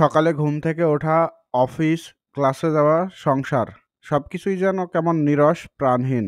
সকালে ঘুম থেকে ওঠা, অফিস, ক্লাসে যাওয়া, সংসার সবকিছুই যেন কেমন নীরস, প্রাণহীন।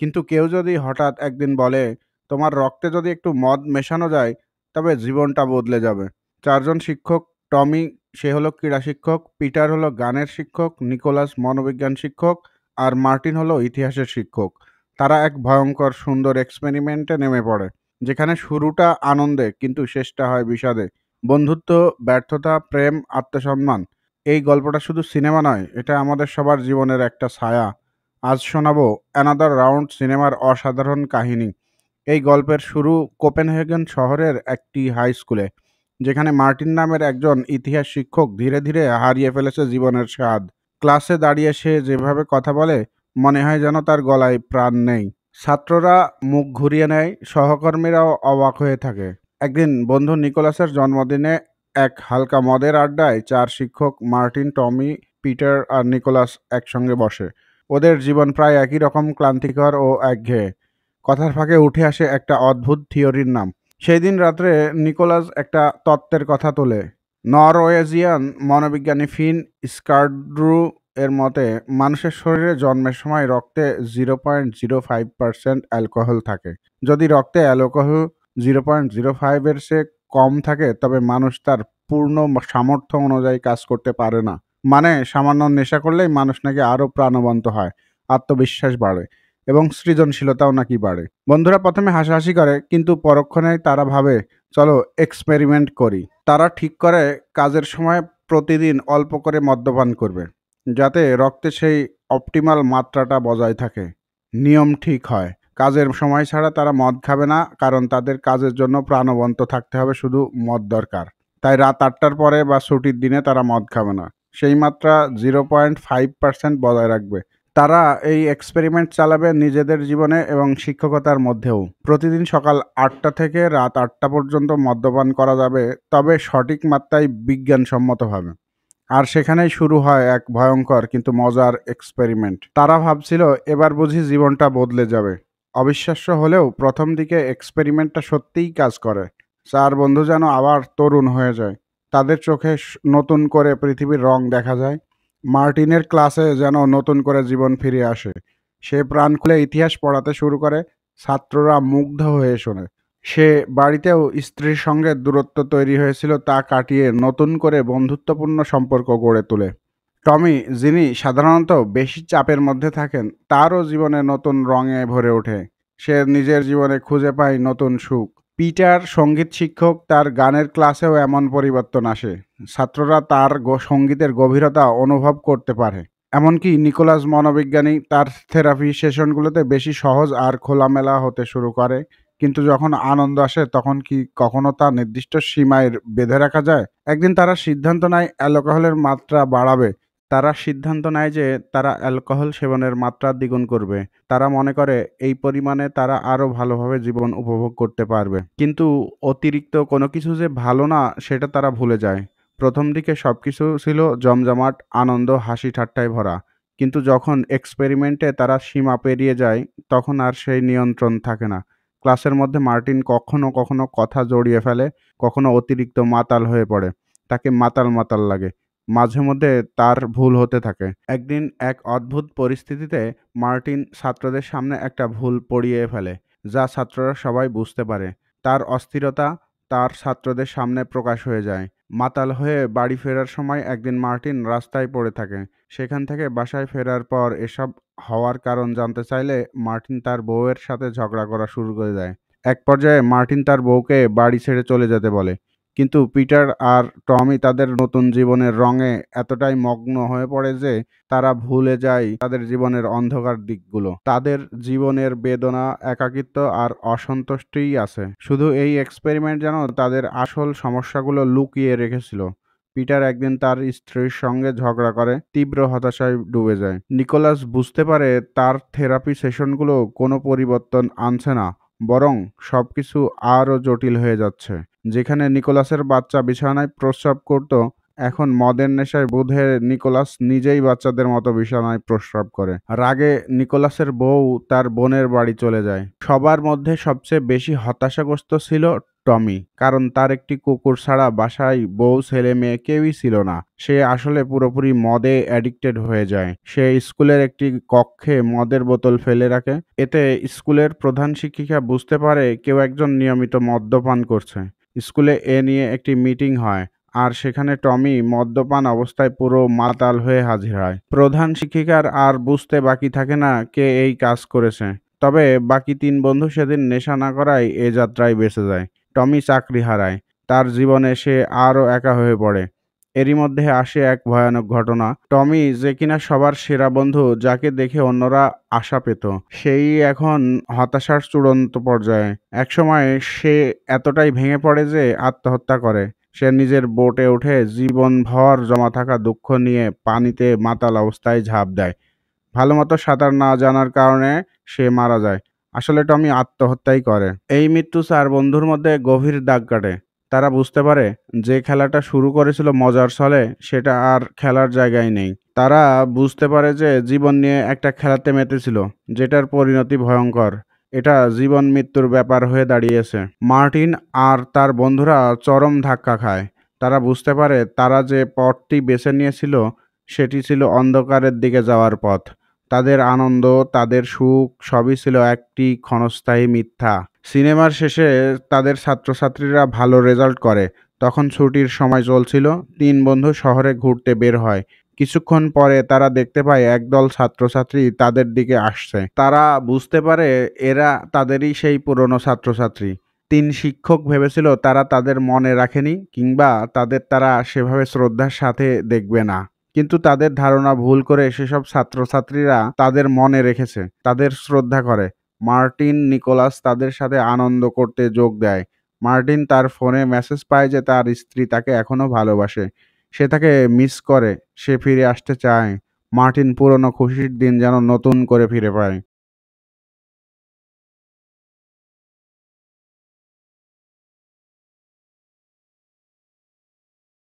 কিন্তু কেউ যদি হঠাৎ একদিন বলে, তোমার রক্তে যদি একটু মদ মেশানো যায়, তবে জীবনটা বদলে যাবে। ৪ জন শিক্ষক, টমি সে হলো ক্রীড়া শিক্ষক, পিটার হলো গানের শিক্ষক, নিকোলাস মনোবিজ্ঞান শিক্ষক, আর মার্টিন হলো ইতিহাসের শিক্ষক। তারা এক ভয়ঙ্কর সুন্দর এক্সপেরিমেন্টে নেমে পড়ে, যেখানে শুরুটা আনন্দে কিন্তু শেষটা হয় বিষাদে। বন্ধুত্ব, ব্যর্থতা, প্রেম, আত্মসম্মান। এই গল্পটা শুধু সিনেমা নয়, এটা আমাদের সবার জীবনের একটা ছায়া। আজ শোনাবো অ্যানাদার রাউন্ড সিনেমার অসাধারণ কাহিনী। এই গল্পের শুরু কোপেনহেগেন শহরের একটি হাই স্কুলে, যেখানে মার্টিন নামের একজন ইতিহাস শিক্ষক ধীরে ধীরে হারিয়ে ফেলেছে জীবনের স্বাদ। ক্লাসে দাঁড়িয়ে সে যেভাবে কথা বলে, মনে হয় যেন তার গলায় প্রাণ নেই। ছাত্ররা মুখ ঘুরিয়ে নেয়, সহকর্মীরাও অবাক হয়ে থাকে। একদিন বন্ধু নিকোলাসের জন্মদিনে এক হালকা মদের আড্ডায় ৪ শিক্ষক মার্টিন, টমি, পিটার আর নিকোলাস একসঙ্গে বসে। ওদের জীবন প্রায় একই রকম ক্লান্তিকর ও একঘেয়ে। কথার ফাঁকে উঠে আসে একটা অদ্ভুত থিওরির নাম। সেই দিন রাত্রে নিকোলাস একটা তত্ত্বের কথা তোলে। নরওয়েজিয়ান মনোবিজ্ঞানী ফিন স্কারড্রু এর মতে, মানুষের শরীরে জন্মের সময় রক্তে 0.05% অ্যালকোহল থাকে। যদি রক্তে অ্যালকোহল 0.05 এর চেয়ে কম থাকে, তবে মানুষ তার পূর্ণ সামর্থ্য অনুযায়ী কাজ করতে পারে না। মানে সামান্য নেশা করলেই মানুষ নাকি আরো প্রাণবন্ত হয়, আত্মবিশ্বাস বাড়ে এবং সৃজনশীলতাও নাকি বাড়ে। বন্ধুরা প্রথমে হাসাহাসি করে, কিন্তু পরক্ষণেই তারা ভাবে, চলো এক্সপেরিমেন্ট করি। তারা ঠিক করে কাজের সময় প্রতিদিন অল্প করে মদ্যপান করবে, যাতে রক্তে সেই অপটিমাল মাত্রাটা বজায় থাকে। নিয়ম ঠিক হয়, কাজের সময় ছাড়া তারা মদ খাবে না, কারণ তাদের কাজের জন্য প্রাণবন্ত থাকতে হবে, শুধু মদ দরকার। তাই রাত ৮টার পরে বা ছুটির দিনে তারা মদ খাবে না, সেই মাত্রা 0.5% বজায় রাখবে। তারা এই এক্সপেরিমেন্ট চালাবে নিজেদের জীবনে এবং শিক্ষকতার মধ্যেও। প্রতিদিন সকাল ৮টা থেকে রাত ৮টা পর্যন্ত মদ্যপান করা যাবে, তবে সঠিক মাত্রায় বিজ্ঞানসম্মতভাবে। আর সেখানেই শুরু হয় এক ভয়ঙ্কর কিন্তু মজার এক্সপেরিমেন্ট। তারা ভাবছিল এবার বুঝি জীবনটা বদলে যাবে। অবিশ্বাস্য হলেও প্রথম দিকে এক্সপেরিমেন্টটা সত্যিই কাজ করে। ৪ বন্ধু যেন আবার তরুণ হয়ে যায়। তাদের চোখে নতুন করে পৃথিবীর রং দেখা যায়। মার্টিনের ক্লাসে যেন নতুন করে জীবন ফিরে আসে। সে প্রাণ খুলে ইতিহাস পড়াতে শুরু করে। ছাত্ররা মুগ্ধ হয়ে শোনে। সে বাড়িতেও স্ত্রীর সঙ্গে দূরত্ব তৈরি হয়েছিল, তা কাটিয়ে নতুন করে বন্ধুত্বপূর্ণ সম্পর্ক গড়ে তোলে। টমি, যিনি সাধারণত বেশি চাপের মধ্যে থাকেন, তারও জীবনে নতুন রঙে ভরে ওঠে। সে নিজের জীবনে খুঁজে পায় নতুন সুখ। পিটার, সঙ্গীত শিক্ষক, তার গানের ক্লাসেও এমন পরিবর্তন আসে। ছাত্ররা তার সঙ্গীতের গভীরতা অনুভব করতে পারে। এমনকি নিকোলাস মনোবিজ্ঞানী, তার থেরাপি সেশনগুলোতে বেশি সহজ আর খোলামেলা হতে শুরু করে। কিন্তু যখন আনন্দ আসে, তখন কি কখনো তা নির্দিষ্ট সীমায় বেঁধে রাখা যায়? একদিন তারা সিদ্ধান্ত নেয় অ্যালকোহলের মাত্রা বাড়াবে। তারা সিদ্ধান্ত নেয় যে তারা অ্যালকোহল সেবনের মাত্রা দ্বিগুণ করবে। তারা মনে করে এই পরিমাণে তারা আরো ভালোভাবে জীবন উপভোগ করতে পারবে। কিন্তু অতিরিক্ত কোনো কিছু যে ভালো না, সেটা তারা ভুলে যায়। প্রথম দিকে সবকিছু ছিল জমজমাট, আনন্দ, হাসি ঠাট্টায় ভরা। কিন্তু যখন এক্সপেরিমেন্টে তারা সীমা পেরিয়ে যায়, তখন আর সেই নিয়ন্ত্রণ থাকে না। ক্লাসের মধ্যে মার্টিন কখনো কখনো কথা জড়িয়ে ফেলে, কখনো অতিরিক্ত মাতাল হয়ে পড়ে। তাকে মাতাল মাতাল লাগে। মাঝে মধ্যে তার ভুল হতে থাকে। একদিন এক অদ্ভুত পরিস্থিতিতে মার্টিন ছাত্রদের সামনে একটা ভুল পড়িয়ে ফেলে, যা ছাত্ররা সবাই বুঝতে পারে। তার অস্থিরতা তার ছাত্রদের সামনে প্রকাশ হয়ে যায়। মাতাল হয়ে বাড়ি ফেরার সময় একদিন মার্টিন রাস্তায় পড়ে থাকে। সেখান থেকে বাসায় ফেরার পর এসব হওয়ার কারণ জানতে চাইলে মার্টিন তার বউয়ের সাথে ঝগড়া করা শুরু করে দেয়। এক পর্যায়ে মার্টিন তার বউকে বাড়ি ছেড়ে চলে যেতে বলে। কিন্তু পিটার আর টমি তাদের নতুন জীবনের রঙে এতটাই মগ্ন হয়ে পড়ে যে তারা ভুলে যায় তাদের জীবনের অন্ধকার দিকগুলো। তাদের জীবনের বেদনা, একাকিত্ব আর অসন্তুষ্টিই আছে। শুধু এই এক্সপেরিমেন্ট যেন তাদের আসল সমস্যাগুলো লুকিয়ে রেখেছিল। পিটার একদিন তার স্ত্রীর সঙ্গে ঝগড়া করে, তীব্র হতাশায় ডুবে যায়। নিকোলাস বুঝতে পারে তার থেরাপি সেশনগুলো কোনো পরিবর্তন আনছে না, বরং সবকিছু আরও জটিল হয়ে যাচ্ছে। যেখানে নিকোলাসের বাচ্চা বিছানায় প্রস্রাব করত, এখন মদের নেশায় বোধে নিকোলাস নিজেই বাচ্চাদের মতো বিছানায় প্রস্রাব করে। রাগে নিকোলাসের বউ তার বোনের বাড়ি চলে যায়। সবার মধ্যে সবচেয়ে বেশি হতাশাগ্রস্ত ছিল টমি। কারণ তার একটি কুকুর ছাড়া বাসায় বউ, ছেলে-মেয়ে কেউই ছিল না। সে আসলে পুরোপুরি মদে অ্যাডিক্টেড হয়ে যায়। সে স্কুলের একটি কক্ষে মদের বোতল ফেলে রাখে। এতে স্কুলের প্রধান শিক্ষিকা বুঝতে পারে কেউ একজন নিয়মিত মদ্যপান করছে। স্কুলে এ নিয়ে একটি মিটিং হয়। আর সেখানে টমি মদ্যপান অবস্থায় পুরো মাতাল হয়ে হাজির হয়। প্রধান শিক্ষিকার আর বুঝতে বাকি থাকে না কে এই কাজ করেছে। তবে বাকি ৩ বন্ধু সেদিন নেশা না করায় এ যাত্রায় বেঁচে যায়। টমি চাকরি হারায়। তার জীবনে সে আরও একা হয়ে পড়ে। এরই মধ্যে আসে এক ভয়ানক ঘটনা। টমি যে কিনা সবার সেরা বন্ধু, যাকে দেখে অন্যরা আশা পেত, সেই এখন হতাশার চূড়ান্ত পর্যায়ে। একসময় সে এতটাই ভেঙে পড়ে যে আত্মহত্যা করে। সে নিজের বোটে উঠে জীবনভর জমা থাকা দুঃখ নিয়ে পানিতে মাতাল অবস্থায় ঝাঁপ দেয়। ভালোমতো সাঁতার না জানার কারণে সে মারা যায়। আসলে টমি আত্মহত্যাই করে। এই মৃত্যু ৪ বন্ধুর মধ্যে গভীর দাগ কাটে। তারা বুঝতে পারে যে খেলাটা শুরু করেছিল মজার ছলে সেটা আর খেলার জায়গায় নেই। তারা বুঝতে পারে যে জীবন নিয়ে একটা খেলাতে মেতেছিল, যেটার পরিণতি ভয়ঙ্কর। এটা জীবন মৃত্যুর ব্যাপার হয়ে দাঁড়িয়েছে। মার্টিন আর তার বন্ধুরা চরম ধাক্কা খায়। তারা বুঝতে পারে তারা যে পথটি বেছে নিয়েছিল সেটি ছিল অন্ধকারের দিকে যাওয়ার পথ। তাদের আনন্দ, তাদের সুখ সবই ছিল একটি ক্ষণস্থায়ী মিথ্যা। সিনেমার শেষে তাদের ছাত্রছাত্রীরা ভালো রেজাল্ট করে। তখন ছুটির সময় চলছিল। ৩ বন্ধু শহরে ঘুরতে বের হয়। কিছুক্ষণ পরে তারা দেখতে পায় একদল ছাত্রছাত্রী তাদের দিকে আসছে। তারা বুঝতে পারে এরা তাদেরই সেই পুরনো ছাত্রছাত্রী। ৩ শিক্ষক ভেবেছিল তারা তাদের মনে রাখেনি কিংবা তাদের তারা সেভাবে শ্রদ্ধার সাথে দেখবে না। কিন্তু তাদের ধারণা ভুল করে সেসব ছাত্রছাত্রীরা তাদের মনে রেখেছে, তাদের শ্রদ্ধা করে। মার্টিন নিকোলাস তাদের সাথে আনন্দ করতে যোগ দেয়। মার্টিন তার ফোনে মেসেজ পায় যে তার স্ত্রী তাকে এখনো ভালোবাসে। সে তাকে মিস করে, সে ফিরে আসতে চায়। মার্টিন পুরনো খুশির দিন যেন নতুন করে ফিরে পায়।